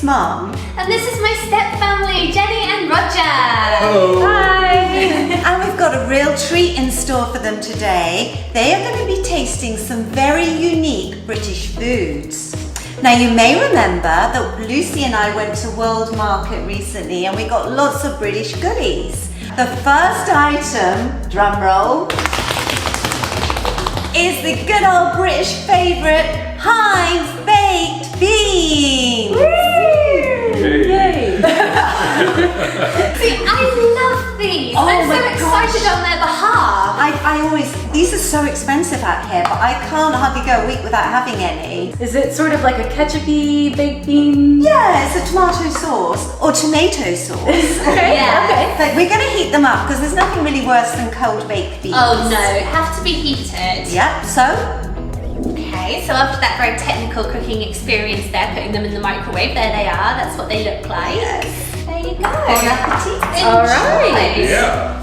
Mum. And this is my step family, Jenny and Roger. Hello. Hi. And we've got a real treat in store for them today. They are going to be tasting some very unique British foods. Now you may remember that Lucy and I went to World Market recently and we got lots of British goodies. The first item, drum roll, is the good old British favourite, Heinz baked beans. Yay. See, I love these. I'm so excited on their behalf. These are so expensive out here, but I can't hardly go a week without having any. Is it sort of like a ketchup-y baked bean? Yeah, it's a tomato sauce or tomato sauce. Okay, Yeah. okay. But we're going to heat them up because there's nothing really worse than cold baked beans. Oh no, have to be heated. Yep, so Okay, so after that very technical cooking experience there, putting them in the microwave, there they are. That's what they look like. yes. There you go. Bon appetit. Enjoy. All right. Yeah.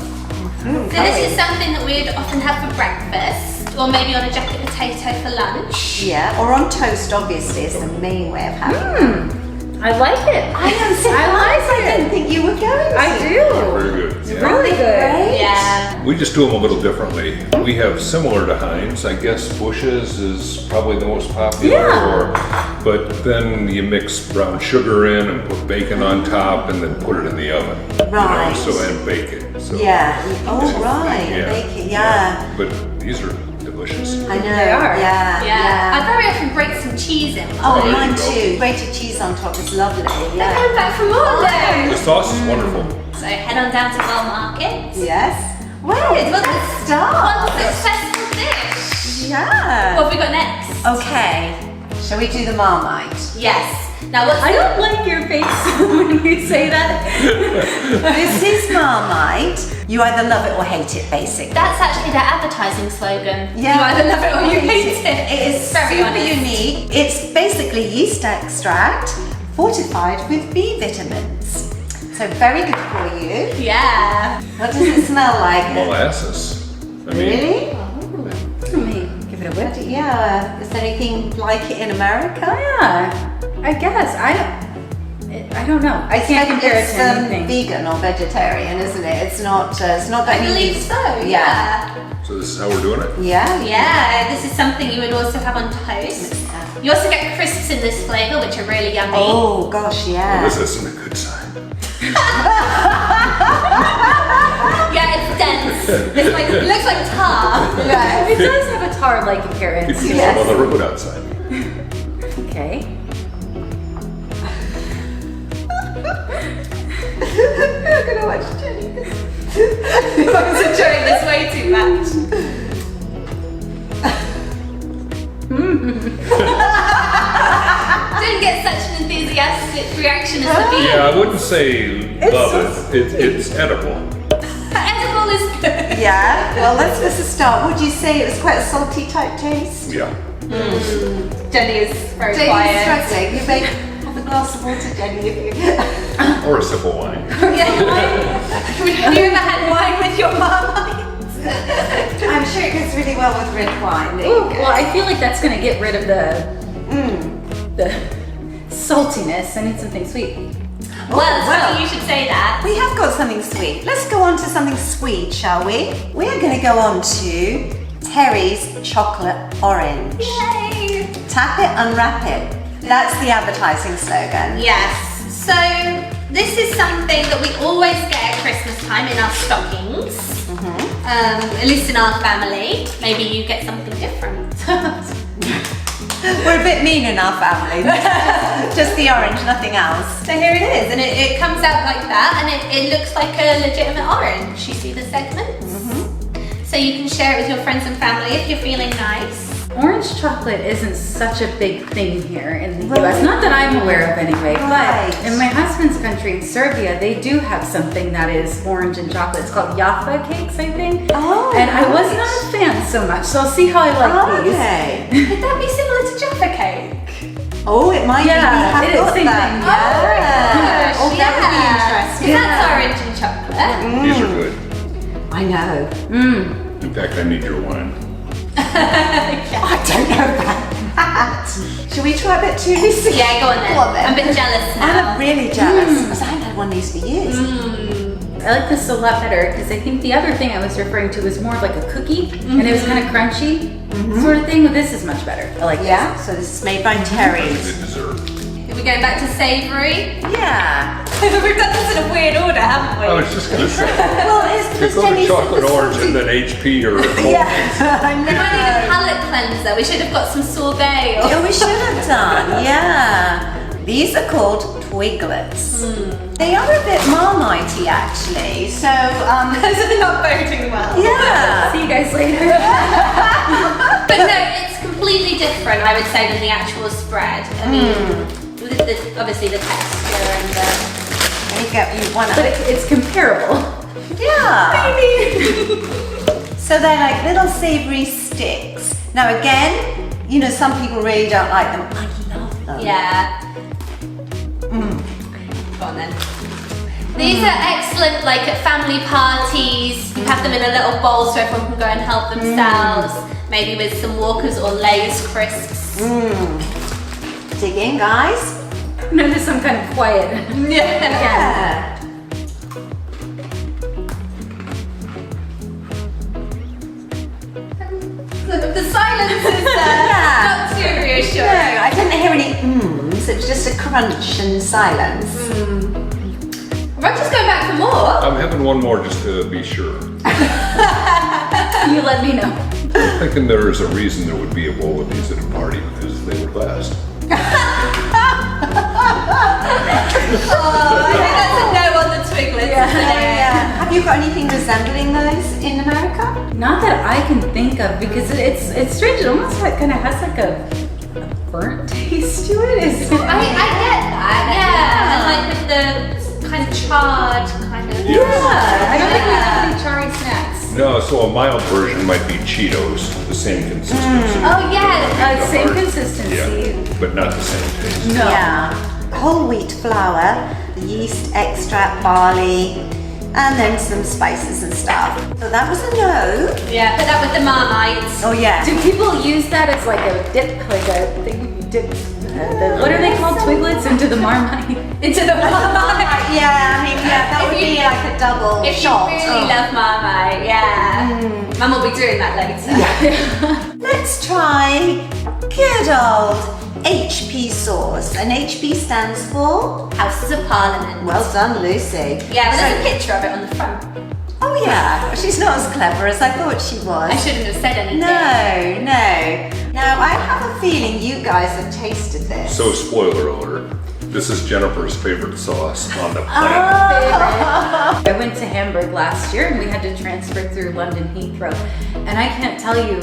So this is something that we'd often have for breakfast, or maybe on a jacket potato for lunch. Yeah, or on toast, obviously, is the main way of having them. I like it. I am so I like I it. didn't think you were going to. I do. Very good. It's Yeah. really good. Great. Yeah. We just do them a little differently. We have similar to Heinz. I guess Bush's is probably the most popular. Yeah. But then you mix brown sugar in and put bacon on top and then put it in the oven. Right. So and bake it. So, Yeah. Oh, right. Yeah. Bacon, yeah. But these are delicious. I know. They are. Yeah. Yeah. I very often grate some cheese in. Oh, There you mine go. too. Grated cheese on top is lovely. They're Yeah. coming back from Orlando. The sauce is wonderful. So head on down to World Market. Yes. Well, Good. Well, let's One start. successful dish. Yeah. What have we got next? Okay. Shall we do the Marmite? Yes. Now what's I don't like your face when you say that. This is Marmite. You either love it or hate it, basically. That's actually their advertising slogan. Yeah. You either love it or you hate it. It is very super honest. unique. It's basically yeast extract fortified with B vitamins. So very good for you. Yeah. What does it smell like? Molasses. I mean, Really? Let me give it a whip. Yeah. Is there anything like it in America? Yeah, I guess. I don't know. I can't compare it It's to anything. vegan or vegetarian, isn't it? It's not. It's not. I got any- believe so. Yeah. so this is how we're doing it? Yeah. Yeah. This is something you would also have on toast. You also get crisps in this flavour, which are really yummy. Oh gosh, Well, yeah. this isn't a good sign. Yeah, it's dense. It's like, it looks like tar. Yeah. It does have a tar-like appearance. It's Yes. on the road outside. Okay. I'm gonna watch Jenny. I was enjoying this way too much. Didn't get such an enthusiastic reaction as the bee. Yeah, I wouldn't say love it. It's edible. Edible is good. Yeah. Well, let's just start. Would you say it was quite a salty type taste? Yeah. Jenny is very Jenny's quiet. struggling. You make have a glass of water, Jenny, if you. Or a sip of wine. Have you ever had wine with your Marmite? I'm sure it goes really well with red wine. There Ooh, you go. well, I feel like that's gonna get rid of the saltiness. I need something sweet. Well, it's funny you should say that. We have got something sweet. Let's go on to something sweet, shall we? We're going to go on to Terry's chocolate orange. Yay! Tap it, unwrap it. That's the advertising slogan. Yes. So this is something that we always get at Christmas time in our stockings. At least in our family. Maybe you get something different. We're a bit mean in our family. Just the orange, nothing else. So here it is, and it comes out like that, and it looks like a legitimate orange. You see the segments? So you can share it with your friends and family if you're feeling nice. Orange chocolate isn't such a big thing here in the US. Not that I'm aware of anyway, Right. but in my husband's country, in Serbia, they do have something that is orange and chocolate. It's called Jaffa cakes, I think. Oh, And I was right. not a fan so much, so I'll see how I like these. Okay. Could that be similar to Jaffa cake? Oh, it might Yeah, be. We have it is got same that. thing. Yeah. Oh, Oh, that would be interesting. Because that's orange and chocolate. These are good. I know. In fact, I need your wine. I don't know about that. Should we try a bit too, Lucy? Yeah, go on then. I'm a bit jealous now. I'm really jealous because I haven't had one of these for years. I like this a lot better because I think the other thing I was referring to was more of like a cookie and it was kind of crunchy sort of thing. But this is much better. I like Yeah, so this is made by Terry's. Good dessert. Are we going back to savoury? Yeah. We've done this in a weird order, haven't we? I was just gonna say, Well, it's if go to chocolate orange and then HP or Yeah, I We might need a know. palate cleanser. We should have got some sorbet. Or... Yeah, we should have done, yeah. These are called Twiglets. They are a bit Marmite-y actually, so Those are not boding well. it. See you guys later. But no, it's completely different, I would say, than the actual spread. I mean, obviously the texture and the... There you go, you want But it. it's comparable. Yeah. So they're like little savoury sticks. Now again, you know, some people really don't like them. I love them. Yeah. Go on then. These are excellent, like at family parties. You have them in a little bowl so everyone can go and help themselves. Maybe with some Walkers or Lay's crisps. Dig in, guys. Notice I'm kind of quiet. Yeah. The silence is not too No, reassuring. I didn't hear any mms. It was just a crunch and silence. Roger's going back for more. I'm having one more just to be sure. You let me know. I'm thinking there is a reason there would be a bowl of these at a party because they would last. I think that's a no on the Twiglets. Yeah. Have you got anything resembling those in America? Not that I can think of because it's strange. It almost kind of has like a burnt taste to it. I get that, yeah. And like with the kind of charred kind of. Yes. I don't think we have any charry snacks. No, so a mild version might be Cheetos, the same consistency. Oh yeah. Same Hard. consistency. Yeah, but not the same taste. No. Yeah. Whole wheat flour, the yeast extract, barley, and then some spices and stuff. So that was a no. Yeah, put that with the Marmite. Oh yeah. Do people use that as like a dip, like a thing you dip? What are they called? Twiglets into the Marmite. Into the Marmite. Yeah, I mean, yeah, that would be like a double If shot. you really love Marmite, yeah. Mum will be doing that later. Let's try good old HP sauce. And HP stands for? Houses of Parliament. Well done, Lucy. Yeah, but there's a picture of it on the front. Oh yeah, she's not as clever as I thought she was. I shouldn't have said anything. No. Now I have a feeling you guys have tasted this. So spoiler alert, this is Jennifer's favorite sauce on the planet. I went to Hamburg last year and we had to transfer through London Heathrow. And I can't tell you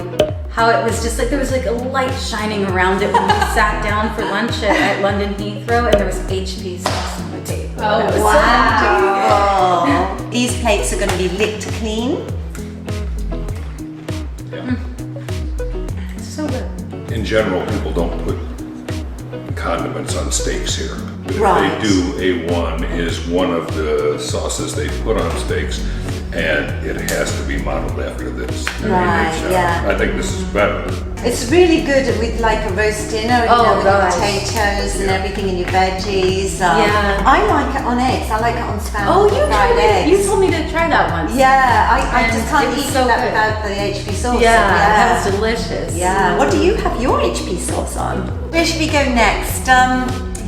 how it was just like, there was like a light shining around it when we sat down for lunch at London Heathrow and there was HP sauce on the table. Oh, That was Wow. These plates are going to be licked clean. so good. In general, people don't put condiments on steaks here. But Right. if they do, A1 is one of the sauces they put on steaks, and it has to be modeled after this. Right, yeah. I think this is better. It's really good with like a roast dinner, you Oh, know, with gosh. the potatoes and Yeah. everything and your veggies. Yeah. I like it on eggs. I like it on spam Oh, you fried tried it. eggs. You told me to try that once. Yeah, I And just it can't was eat so that good. without the HP sauce. Yeah, that was delicious. Yeah. What do you have your HP sauce on? Where should we go next?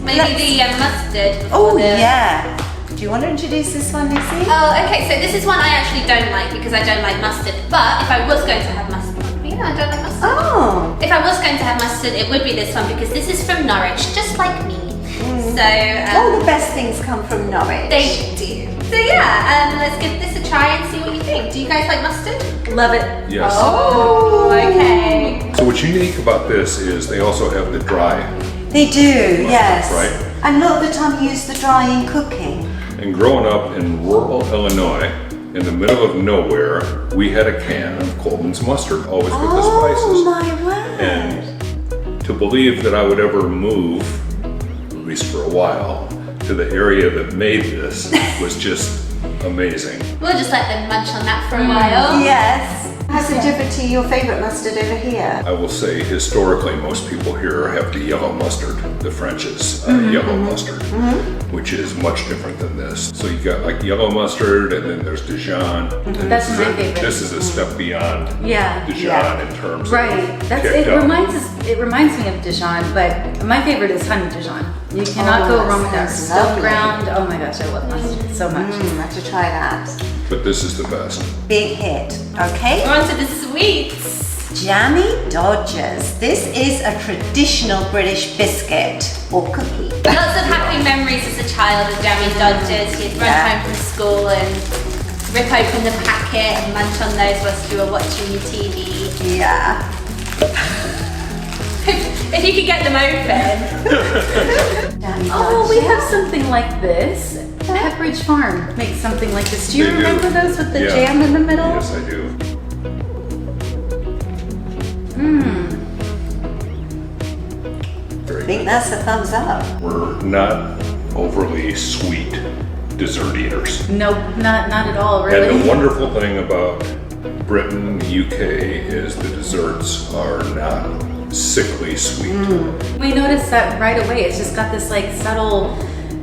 Maybe let's- the mustard. Oh before the- yeah. Do you want to introduce this one, Lucy? Oh, okay, so this is one I actually don't like because I don't like mustard. But if I was going to have mustard, yeah, I don't like mustard. Oh. If I was going to have mustard, it would be this one because this is from Norwich, just like me. So, All the best things come from Norwich. they do. So yeah, let's give this a try and see what you think. Do you guys like mustard? Love it. Yes. Oh, okay. So what's unique about this is they also have the dry. They do, yes. right? And a lot of the time you use the dry in cooking. And growing up in rural Illinois, in the middle of nowhere, we had a can of Coleman's mustard, always with the spices. Oh my word. And to believe that I would ever move, at least for a while, to the area that made this was just amazing. We'll just let them munch on that for a while. Yes. How's it different to your favourite mustard over here? I will say historically most people here have the yellow mustard, the French's yellow mustard, which is much different than this. So you got like yellow mustard and then there's Dijon. And That's my favorite. This is a step beyond Dijon in terms Right. of That's kicked it. up. Reminds me of Dijon, but my favorite is honey Dijon. You cannot go wrong with that. sounds Stone lovely. ground. Oh my gosh, I love mustard so much. I have to try that. But this is the best. Big hit. Okay. We're on to the sweets. Jammy Dodgers. This is a traditional British biscuit or cookie. Lots of happy memories as a child of Jammies Dodgers. You'd run home from school and rip open the packet and munch on those whilst you were watching your TV. Yeah. If you could get them open. Jammy Oh, we Dodger. have something like this. Pepperidge Farm makes something like this. Do you They do. remember those with the Yeah. jam in the middle? Yes, I do. Very I think good. that's a thumbs up. We're not overly sweet dessert eaters. Nope, not at all, really. And the wonderful thing about Britain, the UK, is the desserts are not sickly sweet. We noticed that right away. It's just got this like subtle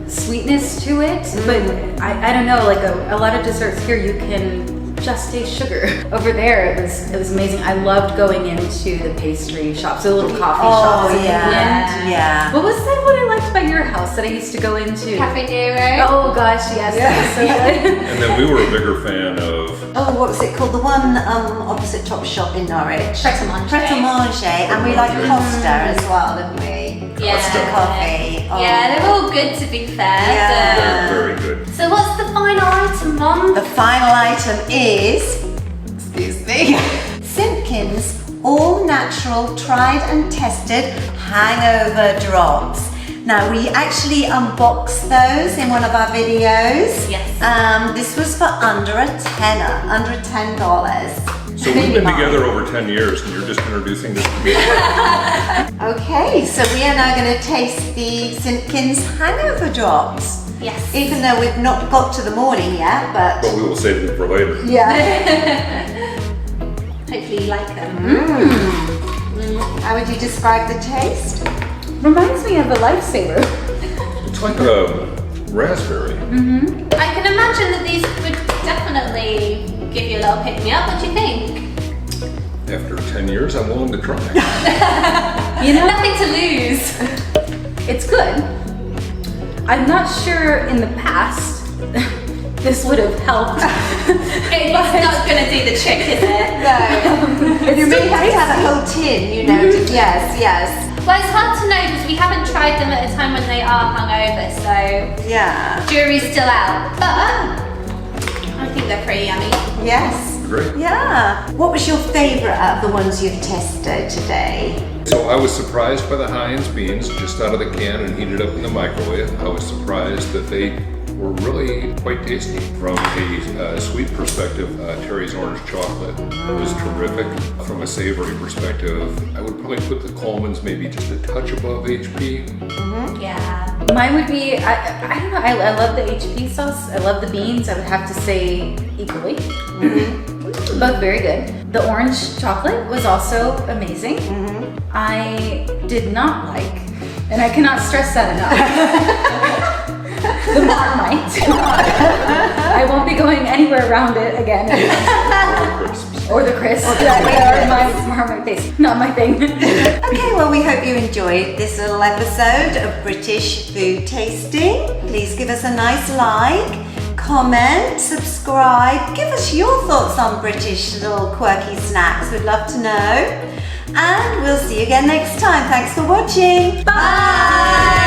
sweetness to it. But I don't know, like a lot of desserts here you can just taste sugar. Over there it was amazing. I loved going into the pastry shops, the little coffee shops. at the end. yeah. What was that what I liked about your house that I used to go into? Cafe Nero. Oh gosh, yes, that was so good. And then we were a bigger fan of Oh, what was it called? The one opposite Top Shop in Norwich. Pret a Manger. Pret a Manger. And we like Costa as well, didn't we? Yeah. Costa coffee. Oh. Yeah, they're all good to be fair. Yeah. very, very good. So what's the final item, Mom? The final item is, excuse me, Simpkins All Natural Tried and Tested Hangover Drops. Now we actually unboxed those in one of our videos. Yes. This was for under a tenner, under $10. So we've been together over 10 years and you're just introducing this to me. Okay, so we are now going to taste the Simpkins Hangover Drops. Yes. Even though we've not got to the morning yet, but But we will save them for later. yeah. Hopefully you like them. How would you describe the taste? Reminds me of a lifesaver. It's like a raspberry. I can imagine that these would definitely give you a little pick me up. What do you think? After 10 years, I'm willing to try. You know, Nothing to lose. it's good. I'm not sure in the past this would have helped. It's not going to do the trick, is it? No. You may have to have a whole tin, you know. Yes, yes. Well, it's hard to know because we haven't tried them at a time when they are hungover, so Yeah. jury's still out. But I think they're pretty yummy. Yes. Great. Yeah. What was your favourite out of the ones you've tested today? So I was surprised by the Heinz beans just out of the can and heated up in the microwave. I was surprised that they were really quite tasty. From a sweet perspective, Terry's orange chocolate was terrific. From a savory perspective, I would probably put the Coleman's maybe just a touch above HP. Yeah. Mine would be, I don't know, I love the HP sauce. I love the beans. I would have to say equally. Both very good. The orange chocolate was also amazing. I did not like, and I cannot stress that enough, the Marmite. I won't be going anywhere around it again. Or the crisps. Or my Marmite face. Not my thing. Okay, well, we hope you enjoyed this little episode of British Food Tasting. Please give us a nice like, comment, subscribe, give us your thoughts on British little quirky snacks. We'd love to know. And we'll see you again next time. Thanks for watching. Bye!